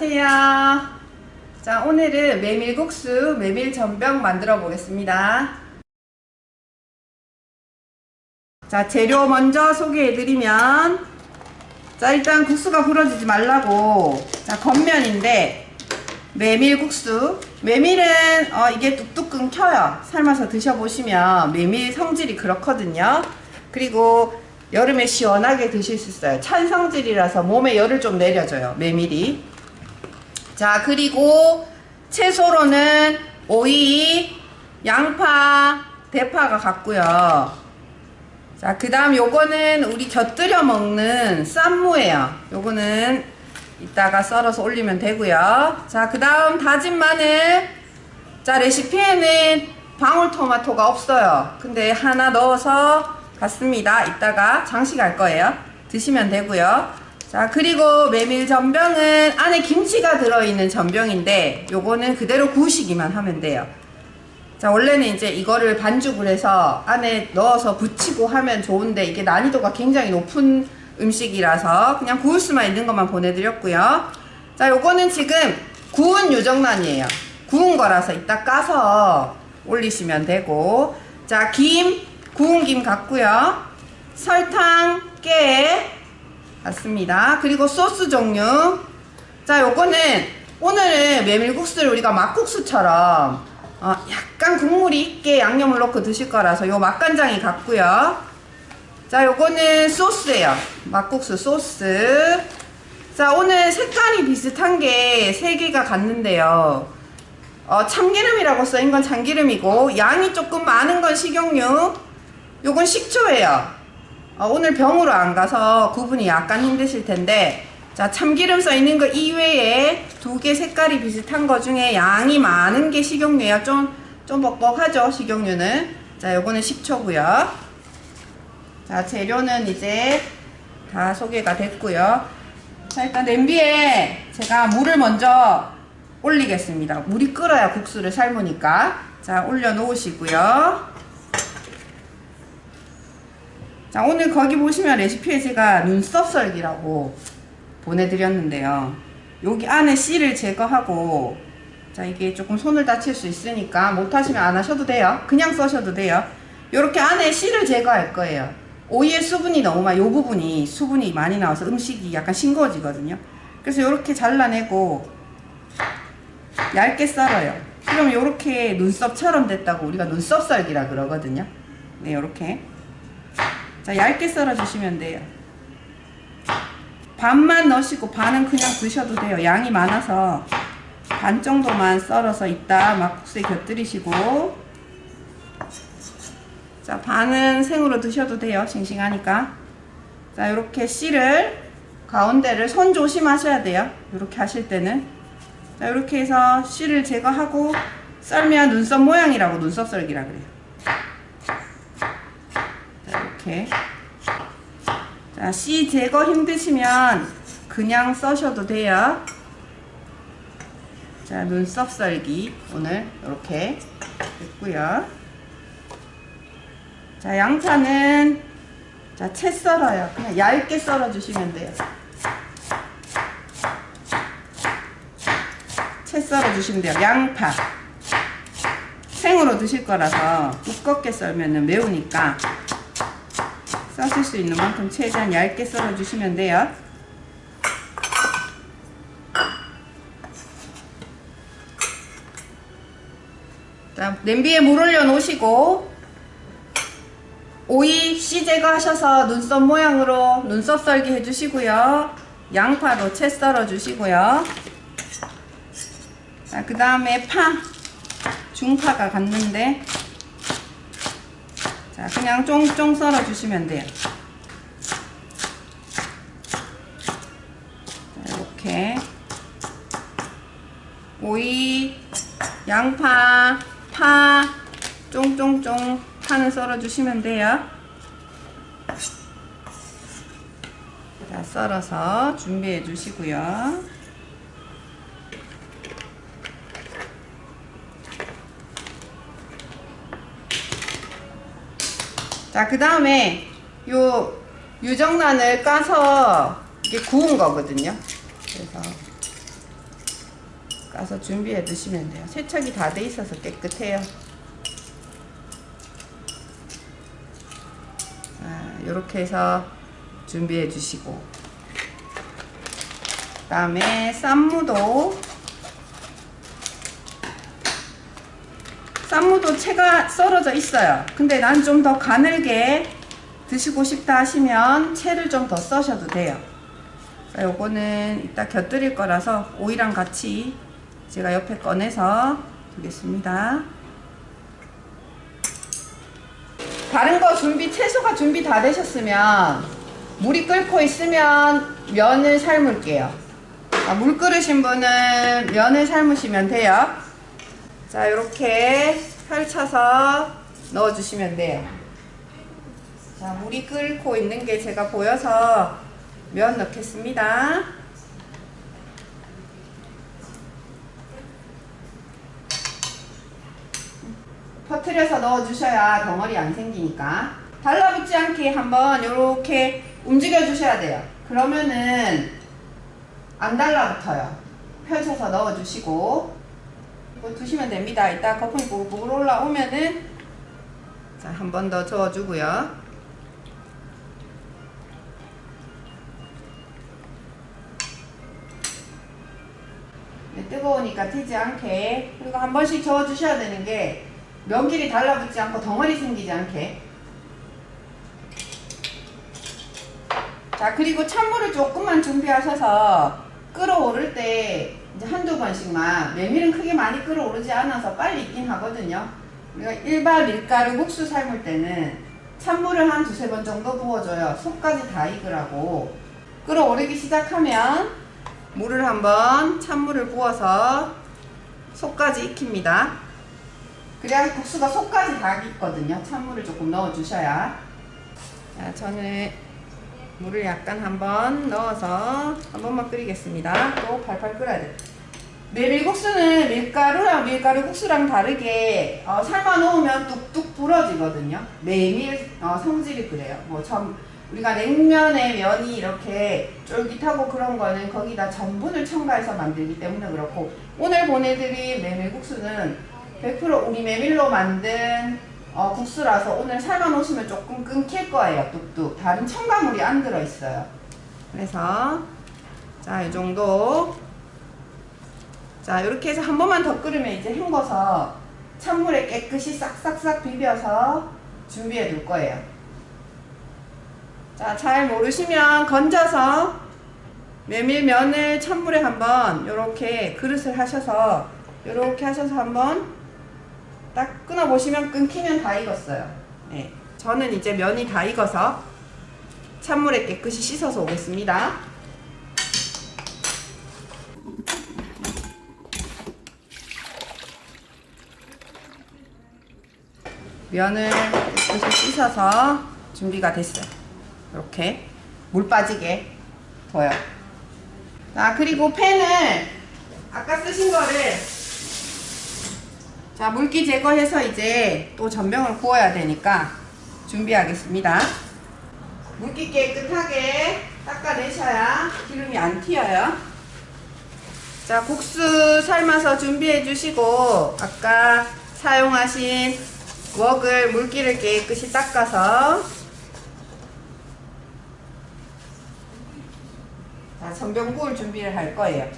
안녕하세요. 자, 오늘은 메밀국수, 메밀전병 만들어 보겠습니다. 자, 재료 먼저 소개해 드리면, 자, 일단 국수가 부러지지 말라고, 자, 겉면인데 메밀국수. 메밀은 이게 뚝뚝 끊겨요. 삶아서 드셔보시면 메밀 성질이 그렇거든요. 그리고 여름에 시원하게 드실 수 있어요. 찬 성질이라서 몸에 열을 좀 내려줘요, 메밀이. 자, 그리고 채소로는 오이, 양파, 대파가 같고요. 자, 그 다음 요거는 우리 곁들여 먹는 쌈무예요. 요거는 이따가 썰어서 올리면 되고요. 자, 그 다음 다진 마늘. 자, 레시피에는 방울토마토가 없어요. 근데 하나 넣어서 갔습니다. 이따가 장식할 거예요. 드시면 되고요. 자, 그리고 메밀전병은 안에 김치가 들어있는 전병인데 요거는 그대로 구우시기만 하면 돼요. 자, 원래는 이제 이거를 반죽을 해서 안에 넣어서 부치고 하면 좋은데 이게 난이도가 굉장히 높은 음식이라서 그냥 구울 수만 있는 것만 보내드렸고요. 자, 요거는 지금 구운 유정란이에요. 구운 거라서 이따 까서 올리시면 되고, 자, 김, 구운 김 같고요. 설탕, 깨 같습니다. 그리고 소스 종류. 자, 요거는 오늘은 메밀국수를 우리가 막국수처럼 약간 국물이 있게 양념을 넣고 드실 거라서 요 맛간장이 같고요. 자, 요거는 소스예요. 막국수 소스. 자, 오늘 색깔이 비슷한 게 3개가 같는데요. 참기름이라고 써인 건 참기름이고, 양이 조금 많은 건 식용유. 요건 식초예요. 오늘 병으로 안 가서 구분이 약간 힘드실 텐데, 자, 참기름 써 있는 거 이외에 2개 색깔이 비슷한 거 중에 양이 많은 게 식용유예요. 좀 뻑뻑하죠, 식용유는. 자, 요거는 식초고요. 자, 재료는 이제 다 소개가 됐고요. 자, 일단 냄비에 제가 물을 먼저 올리겠습니다. 물이 끓어야 국수를 삶으니까. 자, 올려 놓으시고요. 자, 오늘 거기 보시면 레시피에 제가 눈썹 썰기라고 보내드렸는데요. 여기 안에 씨를 제거하고, 자, 이게 조금 손을 다칠 수 있으니까 못하시면 안 하셔도 돼요. 그냥 써셔도 돼요. 요렇게 안에 씨를 제거할 거예요. 오이의 수분이 너무 많이, 요 부분이 수분이 많이 나와서 음식이 약간 싱거워지거든요. 그래서 요렇게 잘라내고 얇게 썰어요. 그럼 요렇게 눈썹처럼 됐다고 우리가 눈썹 썰기라 그러거든요. 네, 요렇게. 자, 얇게 썰어 주시면 돼요. 반만 넣으시고 반은 그냥 드셔도 돼요. 양이 많아서 반 정도만 썰어서 이따 막국수에 곁들이시고, 자, 반은 생으로 드셔도 돼요. 싱싱하니까. 자, 요렇게 씨를 가운데를 손 조심하셔야 돼요. 요렇게 하실 때는. 자, 요렇게 해서 씨를 제거하고 썰면 눈썹 모양이라고 눈썹 썰기라 그래요. 자, 이렇게. 자, 씨 제거 힘드시면 그냥 써셔도 돼요. 자, 눈썹 썰기 오늘 이렇게 됐고요. 자, 양파는 자, 채 썰어요. 그냥 얇게 썰어 주시면 돼요. 채 썰어 주시면 돼요. 양파 생으로 드실 거라서 두껍게 썰면 매우니까 써실 수 있는 만큼 최대한 얇게 썰어 주시면 돼요. 자, 냄비에 물 올려 놓으시고 오이 씨 제거하셔서 눈썹 모양으로 눈썹 썰기 해주시고요. 양파도 채 썰어 주시고요. 자, 그 다음에 파, 중파가 갔는데, 자, 그냥 쫑쫑 썰어 주시면 돼요. 자, 이렇게 오이, 양파, 파 쫑쫑쫑 파는 썰어 주시면 돼요. 자, 썰어서 준비해 주시고요. 자, 그 다음에 요 유정란을 까서 이게 구운 거거든요. 그래서 까서 준비해 두시면 돼요. 세척이 다 돼 있어서 깨끗해요. 자, 요렇게 해서 준비해 주시고, 그 다음에 쌈무도 채가 썰어져 있어요. 근데 난 좀 더 가늘게 드시고 싶다 하시면 채를 좀 더 써셔도 돼요. 요거는 이따 곁들일 거라서 오이랑 같이 제가 옆에 꺼내서 두겠습니다. 다른 거 채소가 준비 다 되셨으면, 물이 끓고 있으면 면을 삶을게요. 물 끓으신 분은 면을 삶으시면 돼요. 자, 이렇게 펼쳐서 넣어주시면 돼요. 자, 물이 끓고 있는 게 제가 보여서 면 넣겠습니다. 퍼뜨려서 넣어주셔야 덩어리 안 생기니까. 달라붙지 않게 한번 이렇게 움직여 주셔야 돼요. 그러면은 안 달라붙어요. 펼쳐서 넣어주시고 두시면 됩니다. 이따 거품이 보글보글 올라오면은, 자, 한 번 더 저어주고요. 네, 뜨거우니까 튀지 않게. 그리고 한 번씩 저어주셔야 되는 게, 면끼리 달라붙지 않고 덩어리 생기지 않게. 자, 그리고 찬물을 조금만 준비하셔서 끓어오를 때 이제 한두 번씩만, 메밀은 크게 많이 끓어오르지 않아서 빨리 익긴 하거든요. 우리가 일반 밀가루 국수 삶을 때는 찬물을 한 두세 번 정도 부어줘요. 속까지 다 익으라고. 끓어오르기 시작하면 물을 한번, 찬물을 부어서 속까지 익힙니다. 그래야 국수가 속까지 다 익거든요. 찬물을 조금 넣어주셔야. 자, 저는 물을 약간 한번 넣어서 한 번만 끓이겠습니다. 또 팔팔 끓여야 돼요. 메밀국수는 밀가루 국수랑 다르게 삶아 놓으면 뚝뚝 부러지거든요. 메밀 성질이 그래요. 우리가 냉면의 면이 이렇게 쫄깃하고 그런 거는 거기다 전분을 첨가해서 만들기 때문에 그렇고, 오늘 보내드린 메밀국수는 100% 우리 메밀로 만든 국수라서 오늘 삶아 놓으시면 조금 끊길 거예요. 뚝뚝. 다른 첨가물이 안 들어있어요. 그래서 자, 이 정도. 자, 이렇게 해서 한 번만 더 끓으면 이제 헹궈서 찬물에 깨끗이 싹싹싹 비벼서 준비해 둘 거예요. 자, 잘 모르시면 건져서 메밀면을 찬물에 한번 요렇게 그릇을 하셔서 요렇게 하셔서 한번 딱 끊어 보시면, 끊기면 다 익었어요. 네, 저는 이제 면이 다 익어서 찬물에 깨끗이 씻어서 오겠습니다. 면을 깨끗이 씻어서 준비가 됐어요. 이렇게 물 빠지게 둬요. 자, 그리고 팬을 아까 쓰신 거를, 자, 물기 제거해서 이제 또 전병을 구워야 되니까 준비하겠습니다. 물기 깨끗하게 닦아내셔야 기름이 안 튀어요. 자, 국수 삶아서 준비해 주시고, 아까 사용하신 웍을 물기를 깨끗이 닦아서, 자, 전병 구울 준비를 할 거예요.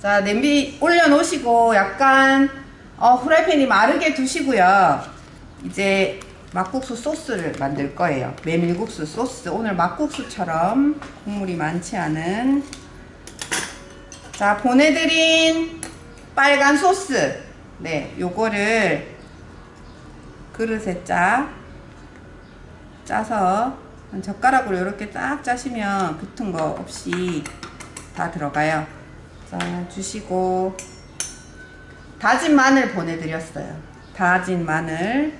자, 냄비 올려놓으시고 약간 후라이팬이 마르게 두시고요. 이제 막국수 소스를 만들 거예요. 메밀국수 소스. 오늘 막국수처럼 국물이 많지 않은, 자, 보내드린 빨간 소스, 네, 요거를 그릇에 짜서 젓가락으로 이렇게 딱 짜시면 붙은 거 없이 다 들어가요. 자, 주시고, 다진 마늘 보내드렸어요. 다진 마늘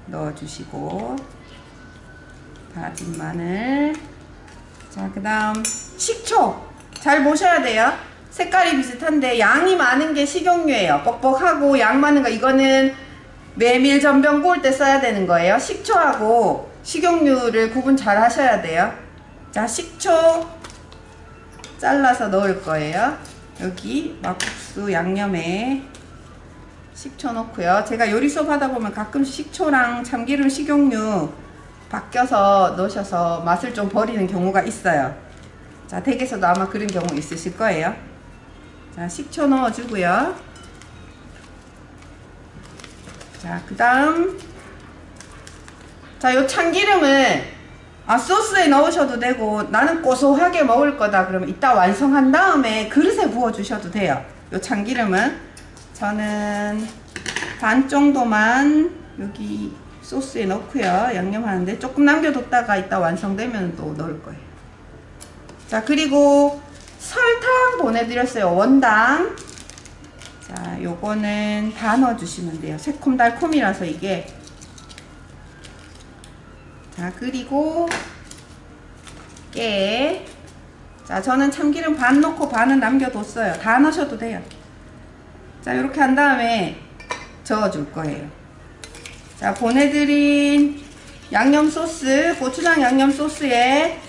넣어주시고, 다진 마늘. 자, 그 다음 식초 잘 보셔야 돼요. 색깔이 비슷한데 양이 많은 게 식용유예요. 뻑뻑하고 양 많은 거, 이거는 메밀 전병 구울 때 써야 되는 거예요. 식초하고 식용유를 구분 잘 하셔야 돼요. 자, 식초 잘라서 넣을 거예요. 여기 막국수 양념에 식초 넣고요. 제가 요리 수업 하다 보면 가끔씩 식초랑 참기름, 식용유 바뀌어서 넣으셔서 맛을 좀 버리는 경우가 있어요. 자, 댁에서도 아마 그런 경우 있으실 거예요. 자, 식초 넣어주고요. 자, 그 다음, 자, 요 참기름을 소스에 넣으셔도 되고, 나는 고소하게 먹을 거다 그러면 이따 완성한 다음에 그릇에 부어 주셔도 돼요. 요 참기름은 저는 반 정도만 여기 소스에 넣고요. 양념하는데 조금 남겨뒀다가 이따 완성되면 또 넣을 거예요. 자, 그리고 설탕 보내드렸어요. 원당. 자, 요거는 다 넣어주시면 돼요. 새콤달콤이라서 이게. 자, 그리고 깨. 자, 저는 참기름 반 넣고 반은 남겨뒀어요. 다 넣으셔도 돼요. 자, 이렇게 한 다음에 저어줄 거예요. 자, 보내드린 양념 소스, 고추장 양념 소스에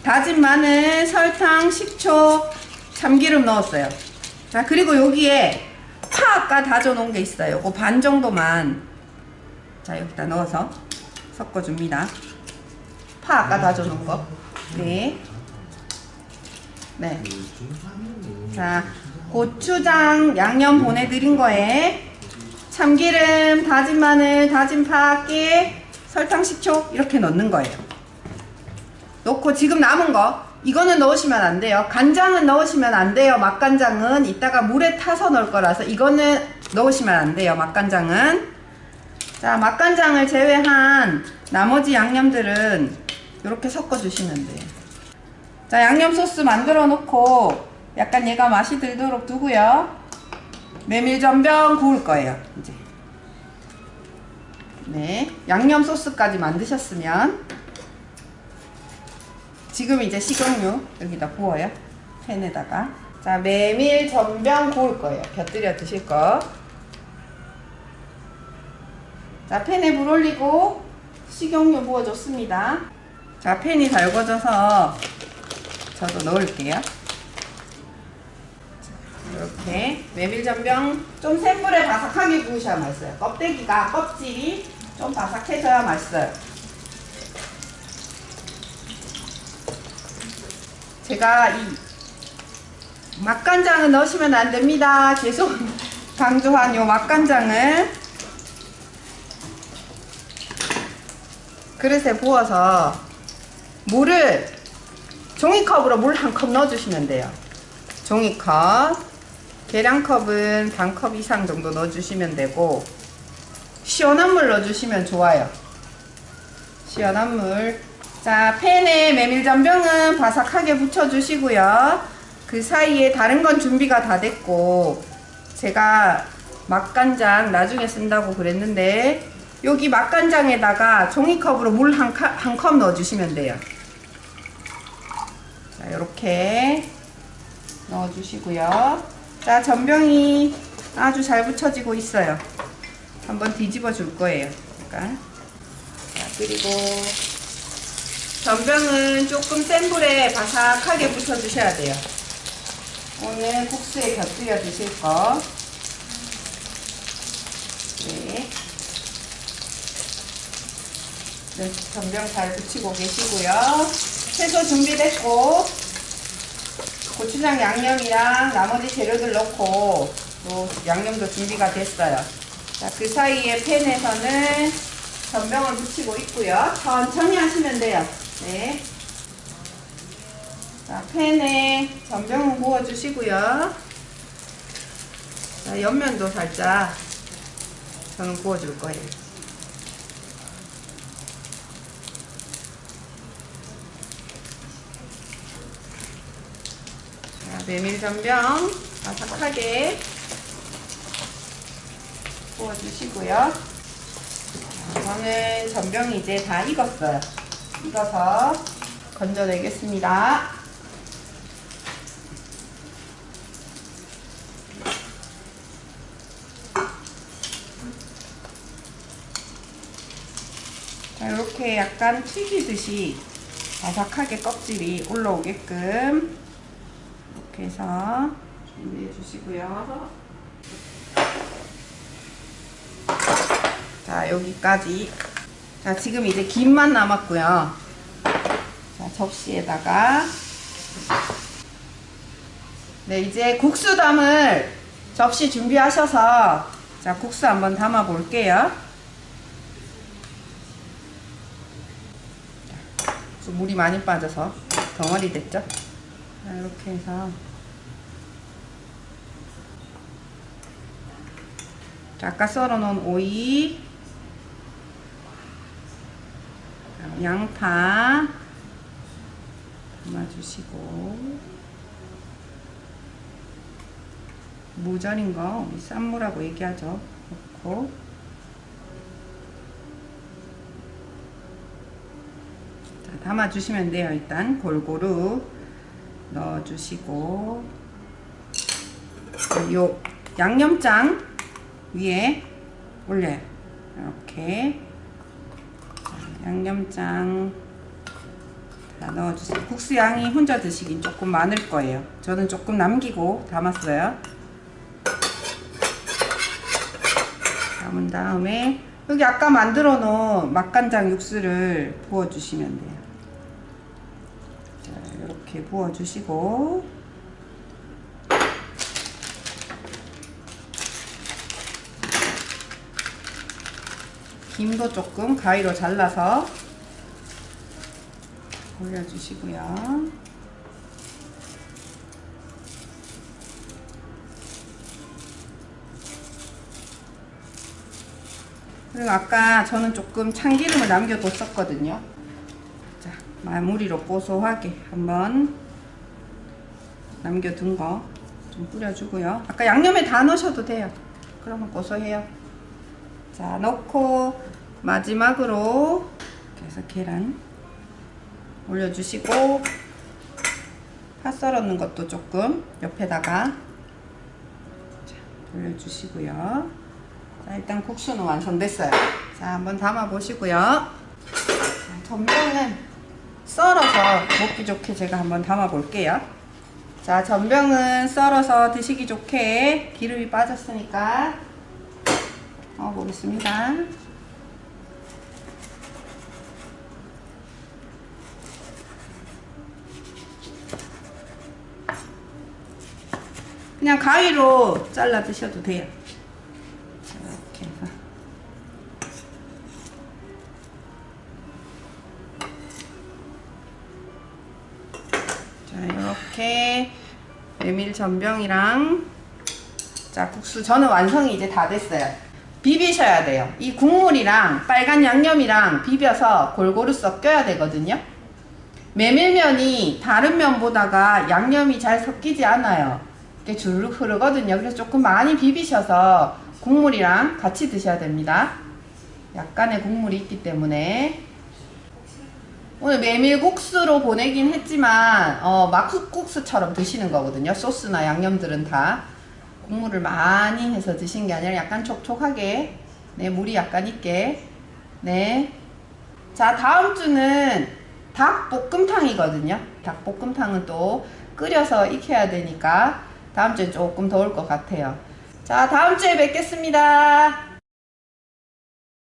다진 마늘, 설탕, 식초, 참기름 넣었어요. 자, 그리고 여기에 파 아까 다져 놓은 게 있어요. 요거 반 정도만 자, 여기다 넣어서 섞어줍니다. 파 아까 다져 놓은 거. 네. 네. 자, 고추장 양념 보내드린 거에 참기름, 다진 마늘, 다진 파, 깨, 설탕, 식초 이렇게 넣는 거예요. 넣고 지금 남은 거 이거는 넣으시면 안 돼요. 간장은 넣으시면 안 돼요. 맛간장은 이따가 물에 타서 넣을 거라서 이거는 넣으시면 안 돼요. 맛간장은. 자, 맛간장을 제외한 나머지 양념들은 이렇게 섞어 주시면 돼요. 자, 양념 소스 만들어 놓고 약간 얘가 맛이 들도록 두고요. 메밀전병 구울 거예요. 이제. 네, 양념 소스까지 만드셨으면 지금 이제 식용유 여기다 부어요. 팬에다가. 자, 메밀전병 구울 거예요. 곁들여 드실 거. 자, 팬에 물 올리고 식용유 부어줬습니다. 자, 팬이 달궈져서 저도 넣을게요. 이렇게 메밀전병 좀 센 불에 바삭하게 구우셔야 맛있어요. 껍데기가 껍질이 좀 바삭해져야 맛있어요. 제가 이 맛간장은 넣으시면 안 됩니다. 계속 강조한 요 맛간장을 그릇에 부어서 물을 종이컵으로 물 한 컵 넣어주시면 돼요. 종이컵, 계량컵은 반 컵 이상 정도 넣어주시면 되고 시원한 물 넣어주시면 좋아요. 시원한 물. 자, 팬에 메밀전병은 바삭하게 붙여주시고요. 그 사이에 다른 건 준비가 다 됐고 제가 맛간장 나중에 쓴다고 그랬는데 여기 맛간장에다가 종이컵으로 물 한 컵 넣어주시면 돼요. 자, 이렇게 넣어주시고요. 자, 전병이 아주 잘 붙여지고 있어요. 한번 뒤집어 줄 거예요. 잠깐. 자, 그리고 전병은 조금 센 불에 바삭하게 붙여주셔야 돼요. 오늘 국수에 곁들여 드실 거. 네. 네, 전병 잘 붙이고 계시고요. 채소 준비됐고 고추장 양념이랑 나머지 재료들 넣고 또 양념도 준비가 됐어요. 자, 그 사이에 팬에서는 전병을 붙이고 있고요. 천천히 하시면 돼요. 네. 자, 팬에 전병을 구워주시고요. 자, 옆면도 살짝 저는 구워줄 거예요. 메밀전병 바삭하게 구워주시고요. 저는 전병이 이제 다 익었어요. 익어서 건져내겠습니다. 자, 이렇게 약간 튀기듯이 바삭하게 껍질이 올라오게끔 이렇게 해서 준비해 주시고요. 자, 여기까지. 자, 지금 이제 김만 남았고요. 자, 접시에다가. 네, 이제 국수 담을 접시 준비하셔서 자, 국수 한번 담아 볼게요. 물이 많이 빠져서 덩어리 됐죠? 자, 이렇게 해서 자, 아까 썰어 놓은 오이, 양파 담아주시고, 무 절인 거 우리 쌈무라고 얘기하죠. 넣고, 자, 담아주시면 돼요. 일단 골고루 넣어주시고, 요 양념장 위에 올려요. 이렇게. 자, 양념장 다 넣어주세요. 국수 양이 혼자 드시긴 조금 많을 거예요. 저는 조금 남기고 담았어요. 담은 다음에 여기 아까 만들어 놓은 맛간장 육수를 부어주시면 돼요. 자, 이렇게 부어주시고, 김도 조금 가위로 잘라서 올려주시고요. 그리고 아까 저는 조금 참기름을 남겨뒀었거든요. 자, 마무리로 고소하게 한번 남겨둔 거 좀 뿌려주고요. 아까 양념에 다 넣으셔도 돼요. 그러면 고소해요. 자, 넣고 마지막으로 그래서 계란 올려주시고, 파 썰었는 것도 조금 옆에다가 자, 올려주시고요. 자, 일단 국수는 완성됐어요. 자, 한번 담아 보시고요. 자, 전병은 썰어서 먹기 좋게 제가 한번 담아 볼게요. 자, 전병은 썰어서 드시기 좋게 기름이 빠졌으니까 보겠습니다. 그냥 가위로 잘라 드셔도 돼요. 이렇게 해서. 자, 이렇게 메밀 전병이랑 자, 국수 저는 완성이 이제 다 됐어요. 비비셔야 돼요. 이 국물이랑 빨간 양념이랑 비벼서 골고루 섞여야 되거든요. 메밀면이 다른 면보다가 양념이 잘 섞이지 않아요. 이렇게 주르륵 흐르거든요. 그래서 조금 많이 비비셔서 국물이랑 같이 드셔야 됩니다. 약간의 국물이 있기 때문에. 오늘 메밀국수로 보내긴 했지만 막국수처럼 드시는 거거든요. 소스나 양념들은 다 국물을 많이 해서 드신 게 아니라 약간 촉촉하게, 네, 물이 약간 있게. 네. 자, 다음 주는 닭볶음탕이거든요. 닭볶음탕은 또 끓여서 익혀야 되니까 다음 주에 조금 더울 것 같아요. 자, 다음 주에 뵙겠습니다.